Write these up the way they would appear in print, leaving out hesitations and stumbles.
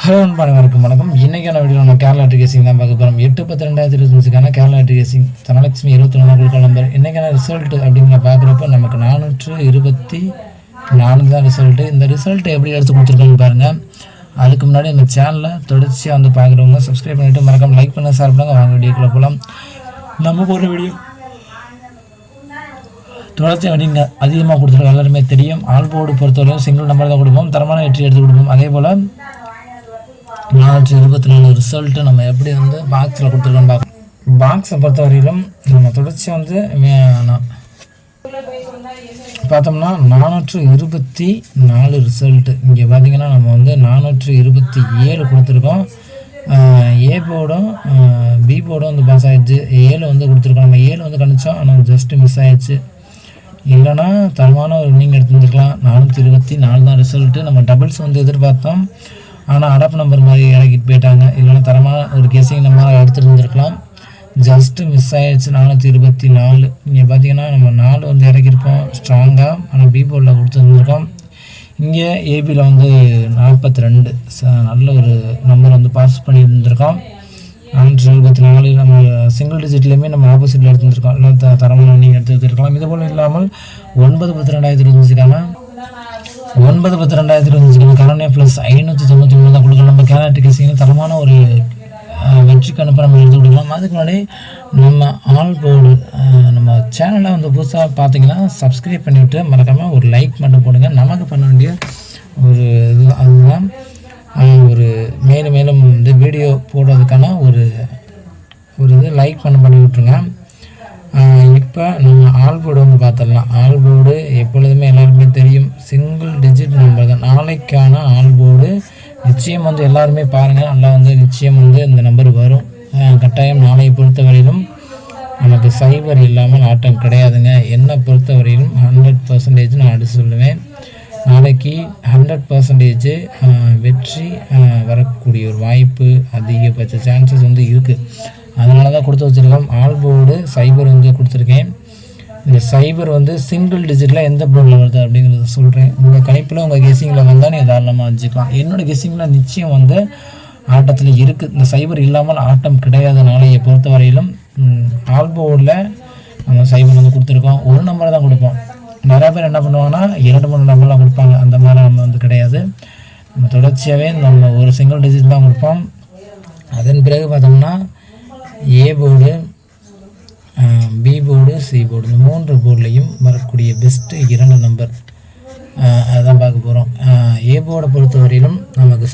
Hello அனைவருக்கும் வணக்கம். இன்றைக்கான வீடியோ நம்ம கேரளா கேசிங் தான் பார்க்க போகிறோம். 8/10/2025 கேரளா கேசிங் தனலட்சுமி 24 குழுக்கள் நம்பர். இன்றைக்கான ரிசல்ட் அப்படிங்கிற பார்க்குறப்ப நமக்கு 424 தான் ரிசல்ட்டு. இந்த ரிசல்ட் எப்படி எடுத்து கொடுத்துருக்கோன்னு பாருங்கள். அதுக்கு முன்னாடி இந்த சேனலை தொடர்ச்சியாக வந்து பார்க்குறவங்க சப்ஸ்கிரைப் பண்ணிவிட்டு மறக்காம லைக் பண்ண ஷேர் பண்ணுங்க. வாங்க வீடியோக்குள்ளே போகலாம். நம்ம போடுற வீடியோ தொடர்ச்சி அப்படிங்க அதிகமாக கொடுத்துருக்கோம், எல்லாருமே தெரியும். ஆல் போர்டு பொறுத்தவரையும் சிங்கிள் நம்பர் தான் கொடுப்போம், தரமான வெற்றி எடுத்து கொடுப்போம். அதே போல் 424 ரிசல்ட்டு நம்ம எப்படி வந்து பாக்ஸில் கொடுத்துருக்கோன்னு பார்க்கணும். பாக்ஸை பொறுத்தவரையிலும் நம்ம தொடர்ச்சியாக வந்து பார்த்தோம்னா 424 ரிசல்ட்டு. இங்கே பார்த்திங்கன்னா நம்ம வந்து 427 கொடுத்துருக்கோம். ஏ போர்டும் பி போர்டும் வந்து பாஸ் ஆகிடுச்சு. 7 வந்து கொடுத்துருக்கோம். நம்ம 7 வந்து கணிச்சோம், ஆனால் ஜஸ்ட்டு மிஸ் ஆகிடுச்சு. இல்லைனா தரமான ஒரு ரன்னிங் எடுத்துருந்துருக்கலாம். 424 தான் ரிசல்ட்டு. நம்ம டபுள்ஸ் வந்து எதிர்பார்த்தோம், ஆனால் அடப்பு நம்பர் மாதிரி இறக்கிட்டு போயிட்டாங்க. இல்லைனா தரமான ஒரு கெஸிங் நம்பராக எடுத்துருந்துருக்கலாம். ஜஸ்ட்டு மிஸ் ஆகிடுச்சு. 424 இங்கே பார்த்தீங்கன்னா நம்ம 4 வந்து இறக்கியிருக்கோம் ஸ்ட்ராங்காக, ஆனால் பி போர்டில் கொடுத்துருந்துருக்கோம். இங்கே ஏபியில் வந்து 42 நல்ல ஒரு நம்பர் வந்து பாஸ் பண்ணியிருந்துருக்கோம். 424 நம்ம சிங்கிள் டிஜிட்லேயுமே நம்ம ஆப்போசிட்டில் எடுத்துருக்கோம், இல்லை தரமான நீங்கள் எடுத்துருக்கலாம். இது போல் இல்லாமல் 9/10/2025 9/10/2025 கரண்டே ப்ளஸ் 593 தான் கொடுக்கலாம். நம்ம கேரளா கேசிங்கில் தரமான ஒரு வெற்றிக்கு அனுப்ப நம்ம எடுத்து கொடுக்கலாம். அதுக்கு முன்னாடி நம்ம ஆல் போர்டு நம்ம சேனலை வந்து புதுசாக பார்த்தீங்கன்னா சப்ஸ்கிரைப் பண்ணிவிட்டு மறக்காமல் ஒரு லைக் மட்டும் போடுங்க. நமக்கு பண்ண வேண்டிய ஒரு இது அதுதான் ஒரு மேலும் மேலும் வந்து வீடியோ போடுறதுக்கான ஒரு இது லைக் பண்ணி விட்ருங்க. இப்போ நம்ம ஆல் போர்டு வந்து பார்த்துடலாம். ஆல் போர்டு எப்பொழுதுமே எல்லாருக்குமே தெரியும், சிங்கிள் டிஜிட் நம்பர் தான். நாளைக்கான ஆல் போர்டு நிச்சயம் வந்து எல்லாருமே பாருங்கள், நல்லா வந்து நிச்சயம் வந்து இந்த நம்பர் வரும் கட்டாயம். நாளை பொறுத்தவரையிலும் நமக்கு சைபர் இல்லாமல் ஆட்டம் கிடையாதுங்க. என்னை பொறுத்தவரையிலும் 100% நான் அடிச்சு சொல்லுவேன். நாளைக்கு 100% வெற்றி வரக்கூடிய ஒரு வாய்ப்பு, அதிகபட்ச சான்சஸ் வந்து இருக்குது. அதனால தான் கொடுத்து வச்சுருக்கோம். ஆல் போர்டு சைபர் வந்து கொடுத்துருக்கேன். இந்த சைபர் வந்து சிங்கிள் டிஜிட்டில் எந்த போர்டில் வருது அப்படிங்கிறத சொல்கிறேன். உங்கள் கணிப்பில் உங்கள் கெஸிங்கில் வந்தால் நீங்கள் தாராளமாக வச்சுக்கலாம். என்னோடய கெஸிங்கில் நிச்சயம் வந்து ஆட்டத்தில் இருக்குது. இந்த சைபர் இல்லாமல் ஆட்டம் கிடையாது. நாளையை பொறுத்தவரையிலும் ஆல் போர்டில் நம்ம சைபர் வந்து கொடுத்துருக்கோம். ஒரு நம்பரை தான் கொடுப்போம். நிறையா பேர் என்ன பண்ணுவாங்கன்னா 2-3 நம்பர்லாம் கொடுப்பாங்க. அந்த மாதிரி நம்ம வந்து கிடையாது. நம்ம தொடர்ச்சியாகவே நம்ம ஒரு சிங்கிள் டிஜிட் தான் கொடுப்போம். அதன் பிறகு பார்த்தோம்னா A board, B board, C board, இந்த 3 போர்ட்லேயும் வரக்கூடிய பெஸ்ட்டு 2 நம்பர் அதுதான் பார்க்க போகிறோம். ஏ போர்டை பொறுத்தவரையிலும் நமக்கு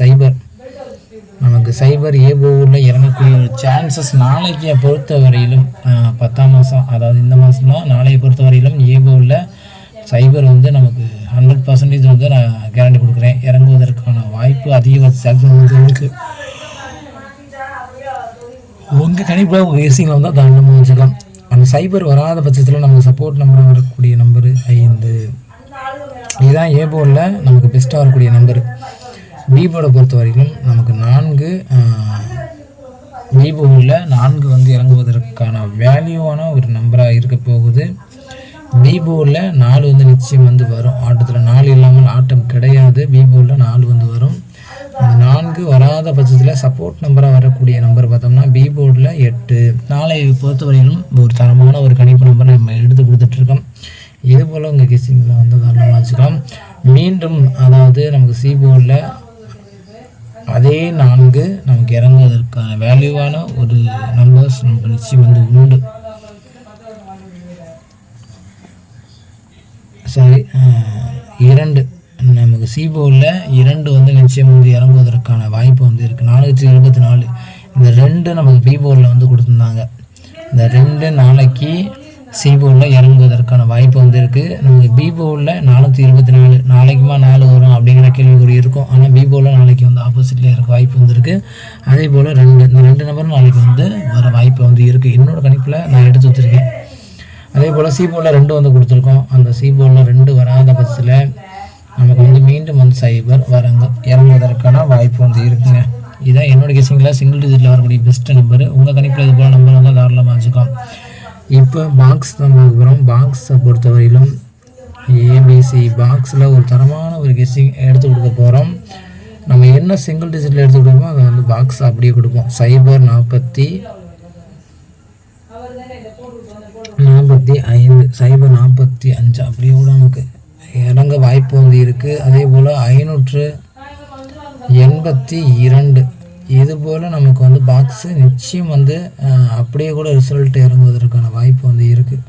சைபர் ஏ போர்டில் இறங்கக்கூடிய ஒரு சான்சஸ் நாளைக்கு பொறுத்தவரையிலும் 10ஆம் மாதம், அதாவது இந்த மாதம் தான். நாளையை பொறுத்தவரையிலும் ஏ போர்டில் சைபர் வந்து நமக்கு 100% வந்து நான் கேரண்டி கொடுக்குறேன். இறங்குவதற்கான வாய்ப்பு அதிகபட்ச சான்சஸ் வந்து இருக்குது. உங்கள் கணிப்பில் உங்கள் கெஸிங்கில் வந்தால் தாராளமாக வச்சுக்கலாம். அந்த சைபர் வராத பட்சத்தில் நமக்கு சப்போர்ட் நம்பர் வரக்கூடிய நம்பரு 5. இதுதான் ஏ போர்டில் நமக்கு பெஸ்ட்டாக வரக்கூடிய நம்பரு. பி போர்டை பொறுத்த வரைக்கும் நமக்கு 4 பி போர்டில் 4 வந்து இறங்குவதற்கான வேல்யூவான ஒரு நம்பராக இருக்க போகுது. பி போர்டில் 4 வந்து நிச்சயம் வந்து வரும். ஆட்டத்தில் 4 இல்லாமல் ஆட்டம் கிடையாது. பி போர்டில் 4 வந்து வரும். அந்த 4 வராத பட்சத்தில் சப்போர்ட் நம்பராக வரக்கூடிய நம்பர் பார்த்தோம்னா பி போர்டில் 8. நாளை பொறுத்தவரையிலும் ஒரு தரமான ஒரு கணிப்பு நம்பர் நம்ம எடுத்து கொடுத்துட்ருக்கோம். இது போல் உங்கள் கெஸிங்கில் வந்து தாராளமாக வச்சுக்கலாம். மீண்டும் அதாவது நமக்கு சி போர்டில் அதே 4 நமக்கு இறங்குவதற்கான வேல்யூவான ஒரு நம்பர்ஸ் நமக்கு நிச்சயம் வந்து உண்டு. சரி, 2 நமக்கு சி போர்டில் 2 வந்து நிச்சயம் வந்து இறங்குவதற்கான வாய்ப்பு வந்து இருக்குது. 424 இந்த 2 நமக்கு பி போர்டில் வந்து கொடுத்துருந்தாங்க. இந்த 2 நாளைக்கு சி போர்டில் இறங்குவதற்கான வாய்ப்பு வந்து இருக்குது. நமக்கு பி போர்டில் 424 நாளைக்குமா 4 வரும் அப்படிங்கிற கேள்விக்குறி இருக்கும். ஆனால் பி போர்டில் நாளைக்கு வந்து ஆப்போசிட்டில் இருக்க வாய்ப்பு வந்து இருக்குது. அதே போல் இந்த 2 நம்பரும் நாளைக்கு வந்து வர வாய்ப்பு வந்து இருக்குது. என்னோடய கணிப்பில் நான் எடுத்து வச்சுருக்கேன். அதே போல் சி போர்டில் 2 வந்து கொடுத்துருக்கோம். அந்த சி போர்டில் 2 வராத பட்சத்தில் நமக்கு வந்து மீண்டும் வந்து சைபர் இறங்குவதற்கான வாய்ப்பு வந்து இருக்குங்க. இதுதான் என்னோடய கெஸிங்கில் சிங்கிள் டிஜிட்டில் வரக்கூடிய பெஸ்ட்டு நம்பரு. உங்கள் கணிப்பில் இது போல் நம்பர் வந்து தாராளமாக வச்சுக்கலாம். இப்போ பாக்ஸ் தான் பார்க்க போகிறோம். பாக்ஸை பொறுத்தவரையிலும் ஏபிசி பாக்ஸில் ஒரு தரமான ஒரு கெஸ்ஸிங் எடுத்து கொடுக்க போகிறோம். நம்ம என்ன சிங்கிள் டிஜிட்டில் எடுத்து கொடுப்போம் அதை வந்து பாக்ஸ் அப்படியே கொடுப்போம். 045 045 அப்படியே கூட நமக்கு இறங்க வாய்ப்பு வந்து இருக்குது. அதே போல் 582 இது போல் நமக்கு வந்து பாக்ஸு நிச்சயம் வந்து அப்படியே கூட ரிசல்ட் இறங்குவதற்கான வாய்ப்பு வந்து இருக்குது.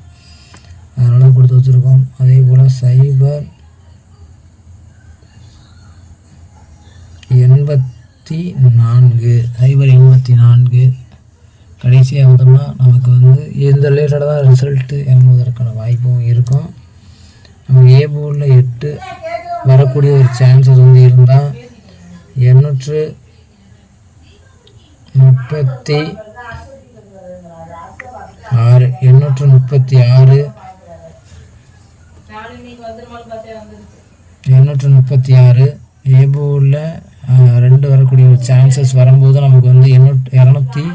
அதனால் கொடுத்து வச்சுருக்கோம். அதே போல் 084 கடைசியாக வந்தோம்னா நமக்கு வந்து இந்த ரிலேட்டடாக தான் ரிசல்ட்டு இறங்குவதற்கான வாய்ப்பும் இருக்கும். நம்ம ஏ போர்டில் 8 வரக்கூடிய ஒரு சான்சஸ் வந்து இருந்தால் 836 ஏ போர்டில் 2 வரக்கூடிய ஒரு சான்சஸ் வரும்போது நமக்கு வந்து 280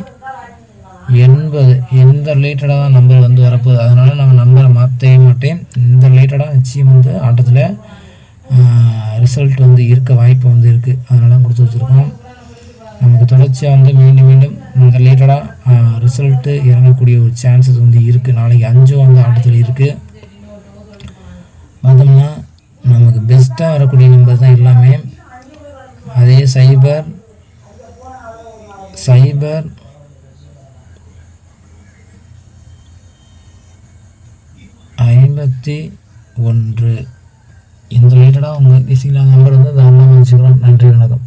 இந்த ரிலேட்டடாக தான் நம்பர் வந்து வரப்போகுது. அதனால் நம்ம நம்பரை மாற்றவே மாட்டேன். இந்த ரிலேட்டடாக நிச்சயம் வந்து ஆட்டத்தில் ரிசல்ட் வந்து இருக்க வாய்ப்பு வந்து இருக்குது. அதனால கொடுத்து வச்சுருக்கோம். நமக்கு தொடர்ச்சியாக வந்து மீண்டும் இந்த ரிலேட்டடாக ரிசல்ட்டு இறங்கக்கூடிய ஒரு சான்சஸ் வந்து இருக்குது. நாளைக்கு 5 வந்து ஆட்டத்தில் இருக்குது. பார்த்தோம்னா நமக்கு பெஸ்ட்டாக வரக்கூடிய நம்பர் தான் எல்லாமே. அதே 001 இந்த ரிலேட்டடாக உங்கள் டிசியில் நம்பர் வந்து தாராளமாக வச்சுக்கிறோம். நன்றி, வணக்கம்.